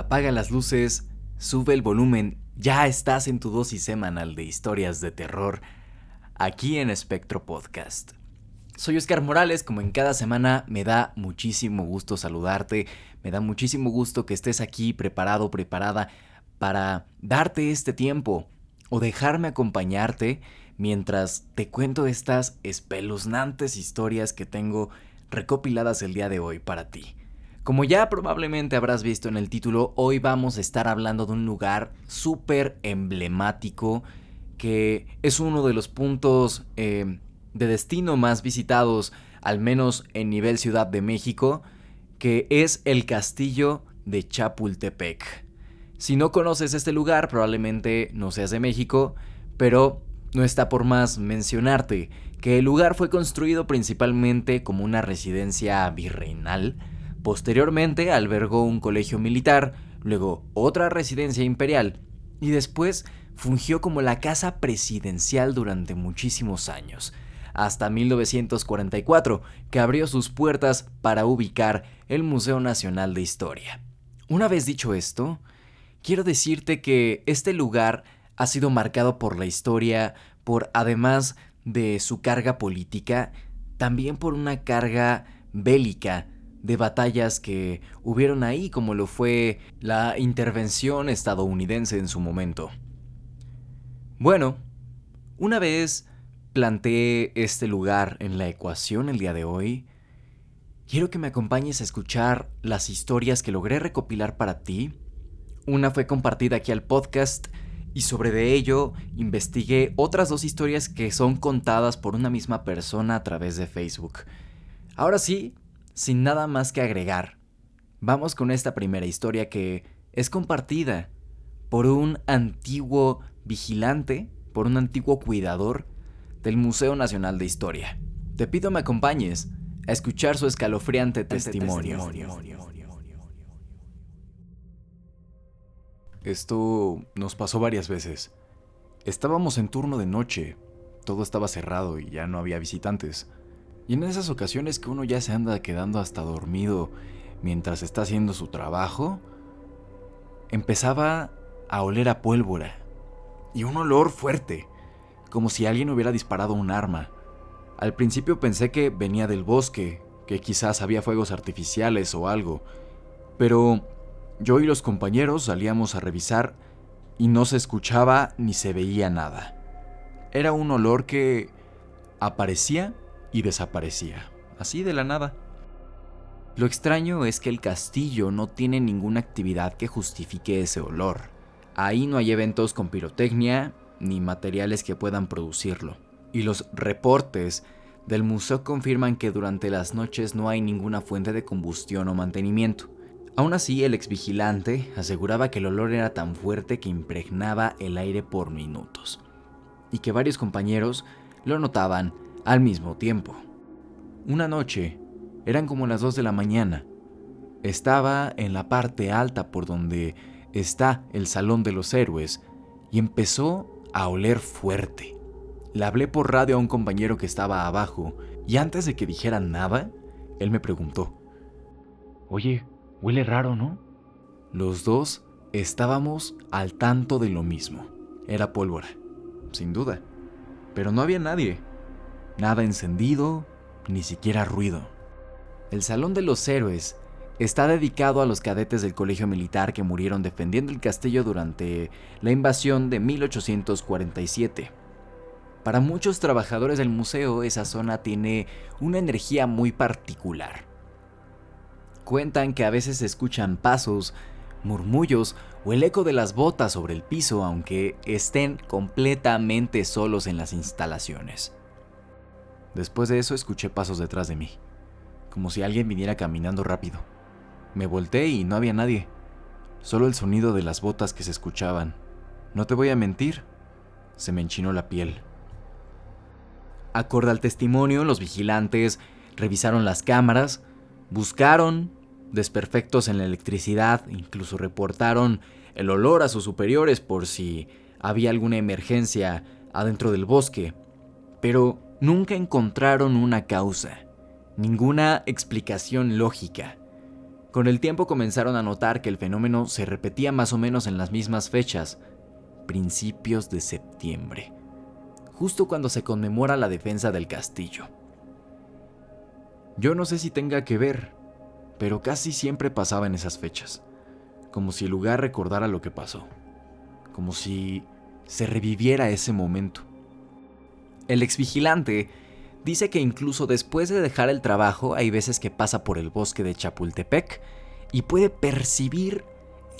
Apaga las luces, sube el volumen, ya estás en tu dosis semanal de historias de terror, aquí en Espectro Podcast. Soy Oscar Morales, como en cada semana me da muchísimo gusto saludarte, me da muchísimo gusto que estés aquí preparado, preparada para darte este tiempo o dejarme acompañarte mientras te cuento estas espeluznantes historias que tengo recopiladas el día de hoy para ti. Como ya probablemente habrás visto en el título, hoy vamos a estar hablando de un lugar súper emblemático que es uno de los puntos de destino más visitados, al menos en nivel Ciudad de México, que es el Castillo de Chapultepec. Si no conoces este lugar, probablemente no seas de México, pero no está por más mencionarte que el lugar fue construido principalmente como una residencia virreinal. Posteriormente albergó un colegio militar, luego otra residencia imperial y después fungió como la casa presidencial durante muchísimos años, hasta 1944, que abrió sus puertas para ubicar el Museo Nacional de Historia. Una vez dicho esto, quiero decirte que este lugar ha sido marcado por la historia, por además de su carga política, también por una carga bélica, de batallas que hubieron ahí, como lo fue la intervención estadounidense en su momento. Bueno, una vez planteé este lugar en la ecuación el día de hoy, quiero que me acompañes a escuchar las historias que logré recopilar para ti. Una fue compartida aquí al podcast y sobre de ello investigué otras dos historias que son contadas por una misma persona a través de Facebook. Ahora sí, sin nada más que agregar, vamos con esta primera historia que es compartida por un antiguo vigilante, por un antiguo cuidador del Museo Nacional de Historia. Te pido me acompañes a escuchar su escalofriante testimonio. Esto nos pasó varias veces. Estábamos en turno de noche, todo estaba cerrado y ya no había visitantes. Y en esas ocasiones que uno ya se anda quedando hasta dormido mientras está haciendo su trabajo, empezaba a oler a pólvora. Y un olor fuerte, como si alguien hubiera disparado un arma. Al principio pensé que venía del bosque, que quizás había fuegos artificiales o algo. Pero yo y los compañeros salíamos a revisar y no se escuchaba ni se veía nada. Era un olor que aparecía y desaparecía, así de la nada. Lo extraño es que el castillo no tiene ninguna actividad que justifique ese olor. Ahí no hay eventos con pirotecnia ni materiales que puedan producirlo. Y los reportes del museo confirman que durante las noches no hay ninguna fuente de combustión o mantenimiento. Aún así, el exvigilante aseguraba que el olor era tan fuerte que impregnaba el aire por minutos, y que varios compañeros lo notaban al mismo tiempo. Una noche, eran como las 2 de la mañana. Estaba en la parte alta por donde está el Salón de los Héroes y empezó a oler fuerte. Le hablé por radio a un compañero que estaba abajo y antes de que dijera nada, él me preguntó: «Oye, huele raro, ¿no?» Los dos estábamos al tanto de lo mismo. Era pólvora, sin duda, pero no había nadie. Nada encendido, ni siquiera ruido. El Salón de los Héroes está dedicado a los cadetes del colegio militar que murieron defendiendo el castillo durante la invasión de 1847. Para muchos trabajadores del museo, esa zona tiene una energía muy particular. Cuentan que a veces se escuchan pasos, murmullos o el eco de las botas sobre el piso, aunque estén completamente solos en las instalaciones. Después de eso escuché pasos detrás de mí, como si alguien viniera caminando rápido. Me volteé y no había nadie, solo el sonido de las botas que se escuchaban. No te voy a mentir, se me enchinó la piel. Acorde al testimonio, los vigilantes revisaron las cámaras, buscaron desperfectos en la electricidad, incluso reportaron el olor a sus superiores por si había alguna emergencia adentro del bosque, pero nunca encontraron una causa, ninguna explicación lógica. Con el tiempo comenzaron a notar que el fenómeno se repetía más o menos en las mismas fechas, principios de septiembre, justo cuando se conmemora la defensa del castillo. Yo no sé si tenga que ver, pero casi siempre pasaba en esas fechas, como si el lugar recordara lo que pasó, como si se reviviera ese momento. El exvigilante dice que incluso después de dejar el trabajo hay veces que pasa por el bosque de Chapultepec y puede percibir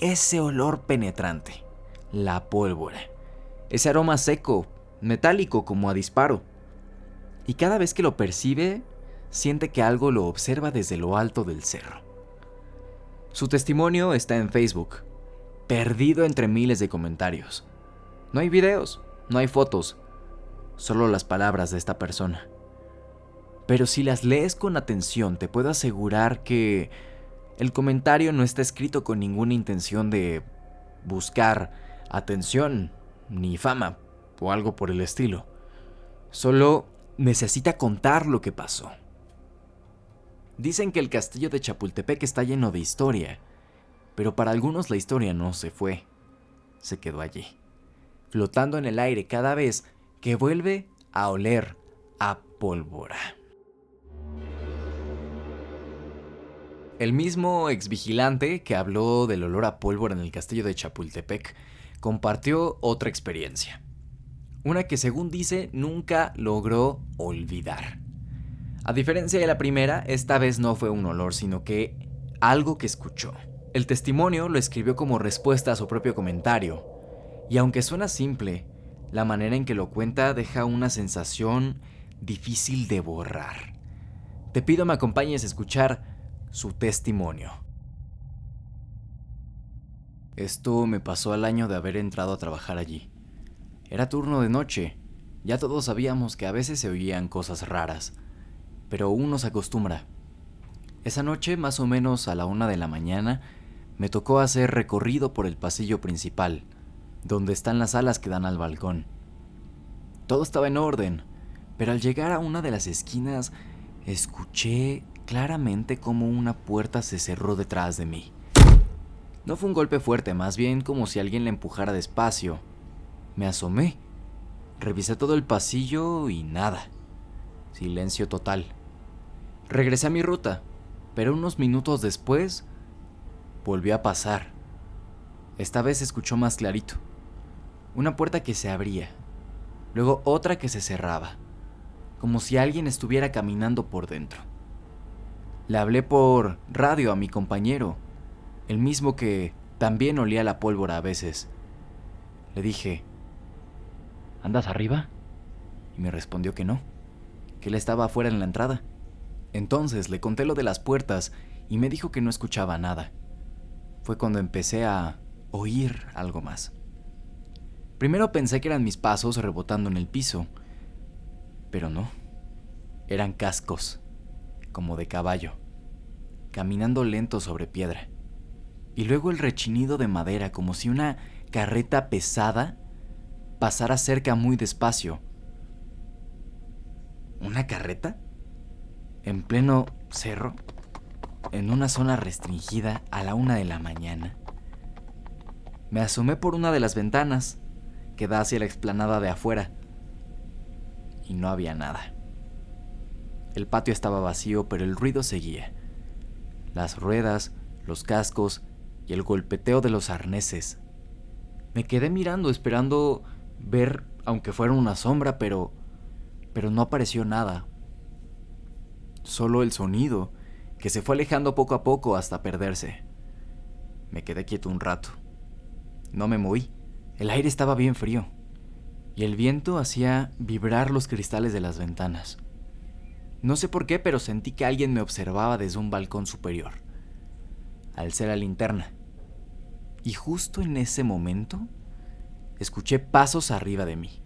ese olor penetrante, la pólvora, ese aroma seco, metálico como a disparo. Y cada vez que lo percibe, siente que algo lo observa desde lo alto del cerro. Su testimonio está en Facebook, perdido entre miles de comentarios. No hay videos, no hay fotos, solo las palabras de esta persona. Pero si las lees con atención, te puedo asegurar que el comentario no está escrito con ninguna intención de buscar atención, ni fama, o algo por el estilo. Solo necesita contar lo que pasó. Dicen que el castillo de Chapultepec está lleno de historia, pero para algunos la historia no se fue, se quedó allí, flotando en el aire cada vez que vuelve a oler a pólvora. El mismo exvigilante que habló del olor a pólvora en el castillo de Chapultepec compartió otra experiencia. Una que, según dice, nunca logró olvidar. A diferencia de la primera, esta vez no fue un olor, sino que algo que escuchó. El testimonio lo escribió como respuesta a su propio comentario. Y aunque suena simple, la manera en que lo cuenta deja una sensación difícil de borrar. Te pido me acompañes a escuchar su testimonio. Esto me pasó al año de haber entrado a trabajar allí. Era turno de noche. Ya todos sabíamos que a veces se oían cosas raras, pero uno se acostumbra. Esa noche, más o menos a la 1 de la mañana, me tocó hacer recorrido por el pasillo principal, donde están las salas que dan al balcón. Todo estaba en orden, pero al llegar a una de las esquinas, escuché claramente cómo una puerta se cerró detrás de mí. No fue un golpe fuerte, más bien como si alguien la empujara despacio. Me asomé, revisé todo el pasillo y nada. Silencio total. Regresé a mi ruta, pero unos minutos después volvió a pasar. Esta vez se escuchó más clarito. Una puerta que se abría, luego otra que se cerraba, como si alguien estuviera caminando por dentro. Le hablé por radio a mi compañero, el mismo que también olía la pólvora a veces. Le dije, ¿andas arriba? Y me respondió que no, que él estaba afuera en la entrada. Entonces le conté lo de las puertas y me dijo que no escuchaba nada. Fue cuando empecé a oír algo más. Primero pensé que eran mis pasos rebotando en el piso, pero no. Eran cascos, como de caballo, caminando lento sobre piedra. Y luego el rechinido de madera, como si una carreta pesada pasara cerca muy despacio. ¿Una carreta? En pleno cerro, en una zona restringida a la 1 de la mañana. Me asomé por una de las ventanas que da hacia la explanada de afuera y no había nada. El patio estaba vacío, pero el ruido seguía. Las ruedas, los cascos y el golpeteo de los arneses. Me quedé mirando, esperando ver, aunque fuera una sombra, pero no apareció nada. Solo el sonido, que se fue alejando poco a poco hasta perderse. Me quedé quieto un rato. No me moví. El aire estaba bien frío y el viento hacía vibrar los cristales de las ventanas. No sé por qué, pero sentí que alguien me observaba desde un balcón superior. Alcé la linterna y justo en ese momento escuché pasos arriba de mí.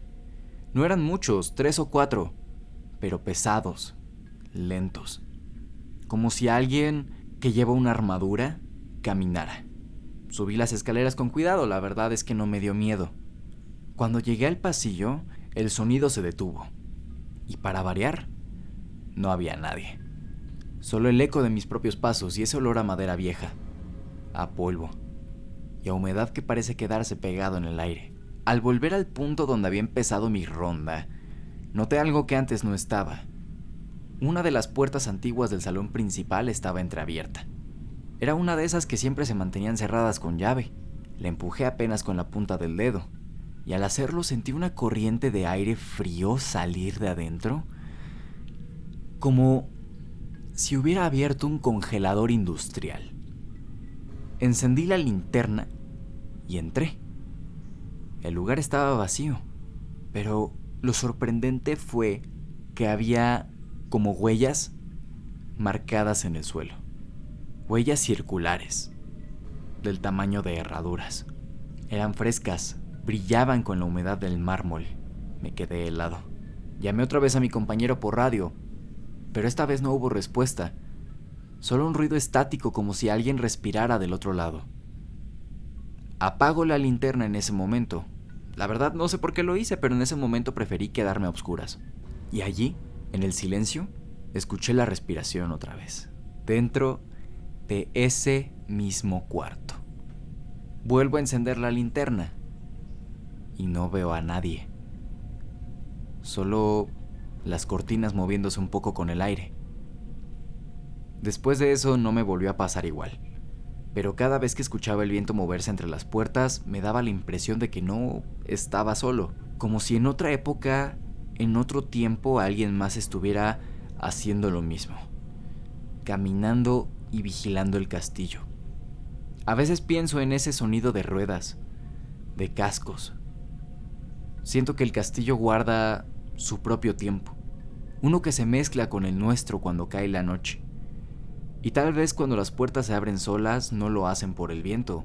No eran muchos, 3 o 4, pero pesados, lentos, como si alguien que lleva una armadura caminara. Subí las escaleras con cuidado, la verdad es que no me dio miedo. Cuando llegué al pasillo, el sonido se detuvo. Y para variar, no había nadie. Solo el eco de mis propios pasos y ese olor a madera vieja, a polvo y a humedad que parece quedarse pegado en el aire. Al volver al punto donde había empezado mi ronda, noté algo que antes no estaba. Una de las puertas antiguas del salón principal estaba entreabierta. Era una de esas que siempre se mantenían cerradas con llave. La empujé apenas con la punta del dedo, y al hacerlo sentí una corriente de aire frío salir de adentro, como si hubiera abierto un congelador industrial. Encendí la linterna y entré. El lugar estaba vacío, pero lo sorprendente fue que había como huellas marcadas en el suelo. Huellas circulares, del tamaño de herraduras. Eran frescas, brillaban con la humedad del mármol. Me quedé helado. Llamé otra vez a mi compañero por radio, pero esta vez no hubo respuesta. Solo un ruido estático como si alguien respirara del otro lado. Apago la linterna en ese momento. La verdad no sé por qué lo hice, pero en ese momento preferí quedarme a oscuras. Y allí, en el silencio, escuché la respiración otra vez, dentro de ese mismo cuarto. Vuelvo a encender la linterna y no veo a nadie. Solo las cortinas moviéndose un poco con el aire. Después de eso no me volvió a pasar igual, pero cada vez que escuchaba el viento moverse entre las puertas me daba la impresión de que no estaba solo, como si en otra época, en otro tiempo, alguien más estuviera haciendo lo mismo, caminando y vigilando el castillo. A veces pienso en ese sonido de ruedas, de cascos. Siento que el castillo guarda su propio tiempo, uno que se mezcla con el nuestro cuando cae la noche. Y tal vez cuando las puertas se abren solas no lo hacen por el viento,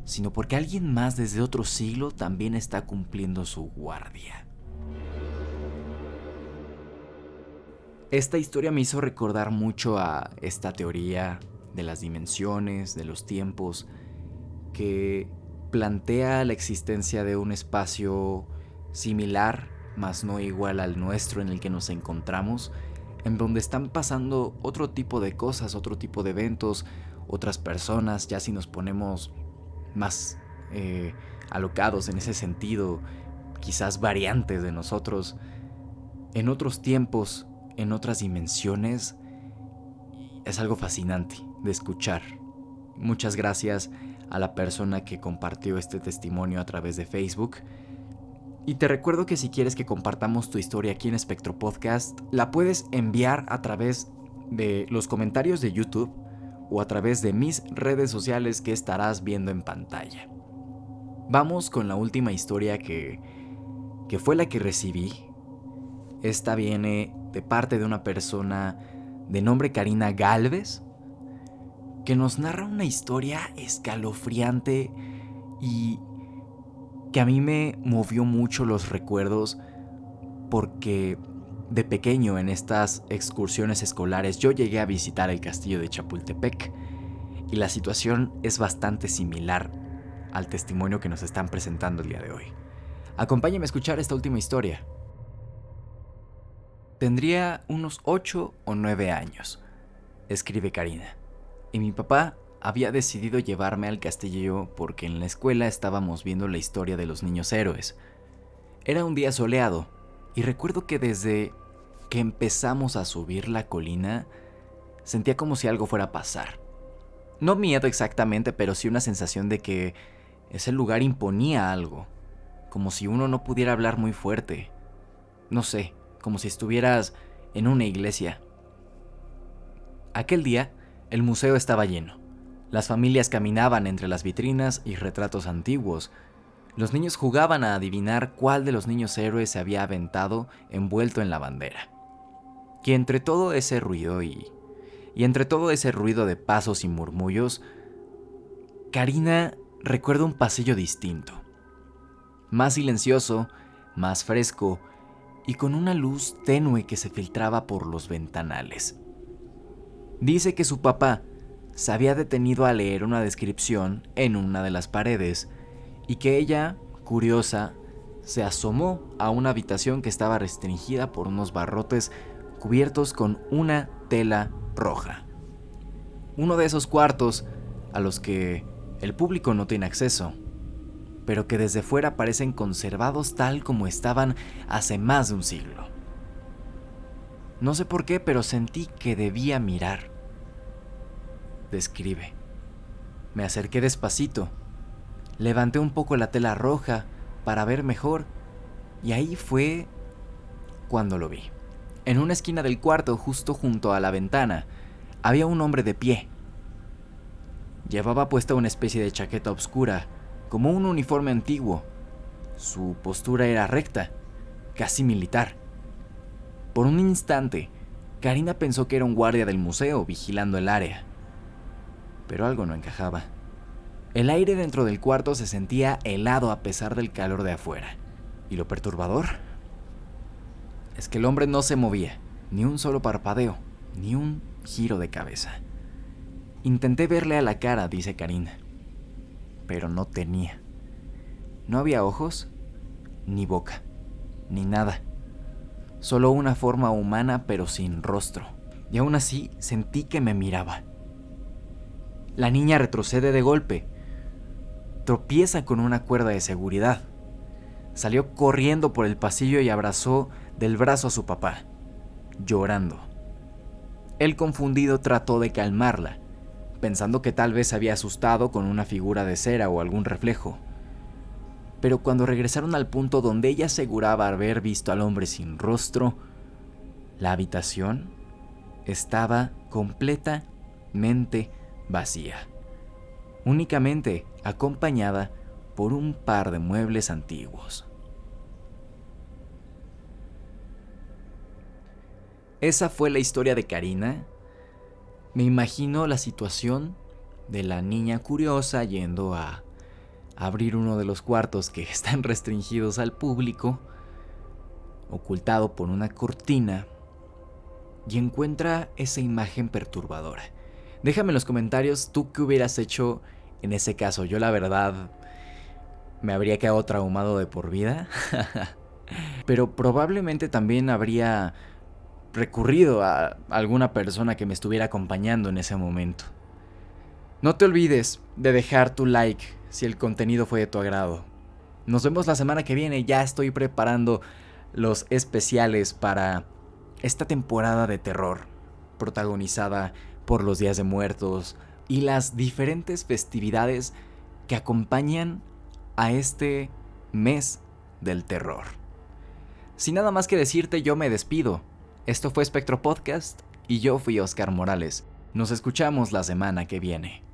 sino porque alguien más desde otro siglo también está cumpliendo su guardia. Esta historia me hizo recordar mucho a esta teoría de las dimensiones, de los tiempos, que plantea la existencia de un espacio similar, mas no igual al nuestro en el que nos encontramos, en donde están pasando otro tipo de cosas, otro tipo de eventos, otras personas, ya si nos ponemos más alocados en ese sentido, quizás variantes de nosotros, en otros tiempos, en otras dimensiones. Es algo fascinante de escuchar. Muchas gracias a la persona que compartió este testimonio a través de Facebook. Y te recuerdo que si quieres que compartamos tu historia aquí en Espectro Podcast, la puedes enviar a través de los comentarios de YouTube o a través de mis redes sociales que estarás viendo en pantalla. Vamos con la última historia que fue la que recibí. Esta viene de parte de una persona de nombre Karina Galvez, que nos narra una historia escalofriante y que a mí me movió mucho los recuerdos, porque de pequeño en estas excursiones escolares yo llegué a visitar el castillo de Chapultepec y la situación es bastante similar al testimonio que nos están presentando el día de hoy. Acompáñame a escuchar esta última historia. Tendría unos 8 o 9 años, escribe Karina, y mi papá había decidido llevarme al castillo porque en la escuela estábamos viendo la historia de los niños héroes. Era un día soleado, y recuerdo que desde que empezamos a subir la colina, sentía como si algo fuera a pasar. No miedo exactamente, pero sí una sensación de que ese lugar imponía algo, como si uno no pudiera hablar muy fuerte. No sé, como si estuvieras en una iglesia. Aquel día, el museo estaba lleno. Las familias caminaban entre las vitrinas y retratos antiguos. Los niños jugaban a adivinar cuál de los niños héroes se había aventado envuelto en la bandera. Y entre todo ese ruido y entre todo ese ruido de pasos y murmullos, Karina recuerda un pasillo distinto. Más silencioso, más fresco y con una luz tenue que se filtraba por los ventanales. Dice que su papá se había detenido a leer una descripción en una de las paredes y que ella, curiosa, se asomó a una habitación que estaba restringida por unos barrotes cubiertos con una tela roja. Uno de esos cuartos a los que el público no tiene acceso, pero que desde fuera parecen conservados tal como estaban hace más de un siglo. No sé por qué, pero sentí que debía mirar. Describe. Me acerqué despacito, levanté un poco la tela roja para ver mejor, y ahí fue cuando lo vi. En una esquina del cuarto, justo junto a la ventana, había un hombre de pie. Llevaba puesta una especie de chaqueta oscura, como un uniforme antiguo. Su postura era recta, casi militar. Por un instante, Karina pensó que era un guardia del museo vigilando el área. Pero algo no encajaba. El aire dentro del cuarto se sentía helado a pesar del calor de afuera. ¿Y lo perturbador? Es que el hombre no se movía, ni un solo parpadeo, ni un giro de cabeza. Intenté verle a la cara, dice Karina, pero no tenía. No había ojos, ni boca, ni nada. Solo una forma humana pero sin rostro. Y aún así sentí que me miraba. La niña retrocede de golpe. Tropieza con una cuerda de seguridad. Salió corriendo por el pasillo y abrazó del brazo a su papá, llorando. Él, confundido, trató de calmarla, pensando que tal vez se había asustado con una figura de cera o algún reflejo. Pero cuando regresaron al punto donde ella aseguraba haber visto al hombre sin rostro, la habitación estaba completamente vacía, únicamente acompañada por un par de muebles antiguos. Esa fue la historia de Karina. Me imagino la situación de la niña curiosa yendo a abrir uno de los cuartos que están restringidos al público, ocultado por una cortina, y encuentra esa imagen perturbadora. Déjame en los comentarios tú qué hubieras hecho en ese caso. Yo la verdad me habría quedado traumado de por vida, pero probablemente también habría recurrido a alguna persona que me estuviera acompañando en ese momento. No te olvides de dejar tu like si el contenido fue de tu agrado. Nos vemos la semana que viene. Ya estoy preparando los especiales para esta temporada de terror, protagonizada por los Días de Muertos y las diferentes festividades que acompañan a este mes del terror. Sin nada más que decirte, yo me despido. Esto fue Espectro Podcast y yo fui Oscar Morales. Nos escuchamos la semana que viene.